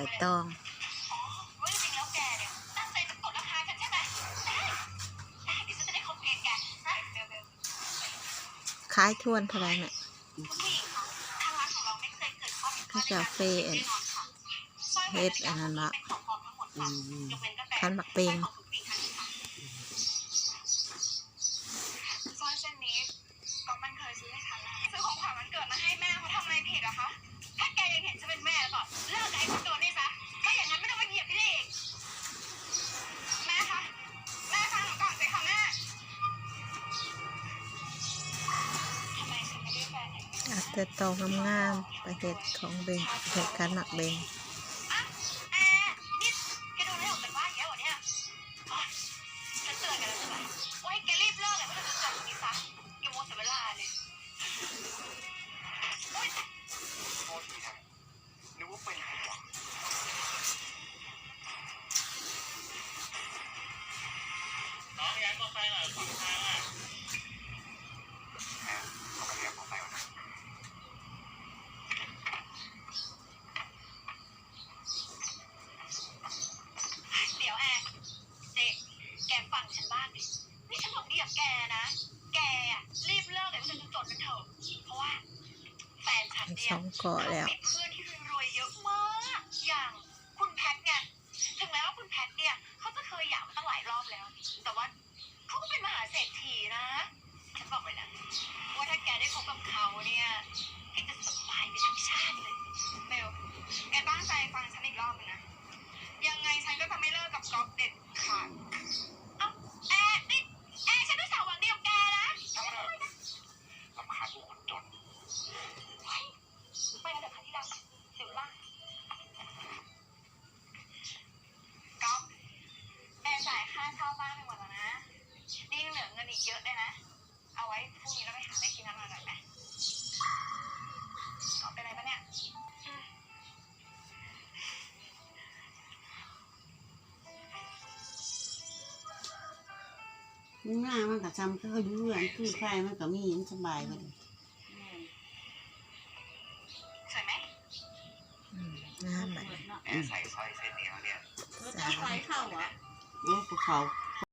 บตองขายทวนเท่าไรเนี่ยข้าวเฟ่เฮ็ดอันนั้นละคันหมักเปงมันเคยซื้อให้ฉันซื้อของขวัญวันเกิดมาให้แม่เขาทำอะไรผิดอะคะถ้าแกยังเห็นฉันเป็นแม่แล้วก็เลิกกับไอ้คนโจรนี่ซะถ้าอย่างนั้นไม่ต้องมาเหยียบพี่เอกแม่คะแม่ฟังหนูก่อนสิคะแม่ทำไมฉันไม่ได้แฟนอาจจะตองงามๆประเฮ็ดของเบงเฮ็ดคันหมักเบงนี่แกโดนไล่ออกจากบ้านแล้วเหรอเนี่ยฉันเตือนแกแล้วใช่ไหมว่าให้แกรีบเลิกเลยไม่ต้องจบตรงนี้ซะแกโมเสียเวลาเลยโทษทีนะนึกว่าเป็นใครวะน้องย้ายมอไซค์หน่อยขวางทางอ่ะเขาไปเรียกมอไซค์นะเดี๋ยวเจ๊แกฟังฉันบ้างดินี่ฉันบอกดีกับแกนะแกรีบเลิกเลยว่าจะจนกันเถอะเพราะว่าแฟนฉันเนี่ย2 เกาะแล้วมีเพื่อนที่รวยเยอะมากอย่างคุณแพทไงถึงแม้ว่าคุณแพทเนี่ยเขาจะเคยหย่ามาตั้งหลายรอบแล้วแต่ว่าเขาก็เป็นมหาเศรษฐีนะฉันบอกเลยนะว่าถ้าแกได้คบกับเขาเนี่ยแกจะสบายไปทั้งชาติเลยเบลแกตั้งใจฟังฉันอีกรอบนึงนะยังไงฉันก็จะไม่เลิกกับก๊อฟเด็ดขาดเอ้านี่ฉันต้องสาวหวังดีกับแกนะทั้งหมดรำคาญพวกคนจนไปกันเถอะค่ะที่รักเสียเวลาก๊อฟจ่ายค่าเช่าบ้านไปหมดแล้วนะนี่เหลือเงินอีกเยอะเลยนะเอาไว้พรุ่งนี้เราไปหาอะไรกินกันหน่อยไหมเอาเป็นไรปะเนี่ยหน้ามันกับจำก็อยู่เรื่องคือใครมันก็มีสบายเลยสวยไหมงามแบบนี้ ใส่สร้อยเส้นนี้แล้วเนี่ยใส่เข้าอ่ะโอ้ภูเขา